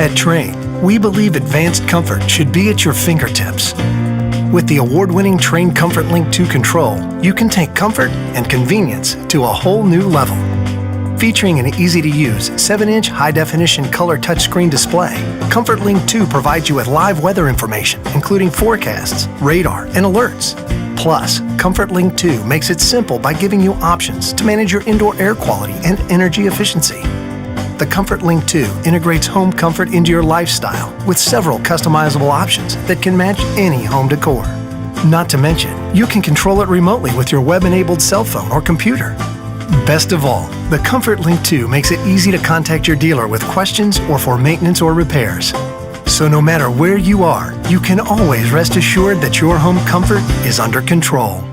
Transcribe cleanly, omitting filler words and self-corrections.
At Trane, we believe advanced comfort should be at your fingertips. With the award-winning Trane Comfort Link 2 control, you can take comfort and convenience to a whole new level. Featuring an easy-to-use 7-inch high-definition color touchscreen display, Comfort Link 2 provides you with live weather information, including forecasts, radar, and alerts. Plus, Comfort Link 2 makes it simple by giving you options to manage your indoor air quality and energy efficiency. The Comfort Link 2 integrates home comfort into your lifestyle with several customizable options that can match any home decor. Not to mention, you can control it remotely with your web-enabled cell phone or computer. Best of all, the Comfort Link 2 makes it easy to contact your dealer with questions or for maintenance or repairs. So no matter where you are, you can always rest assured that your home comfort is under control.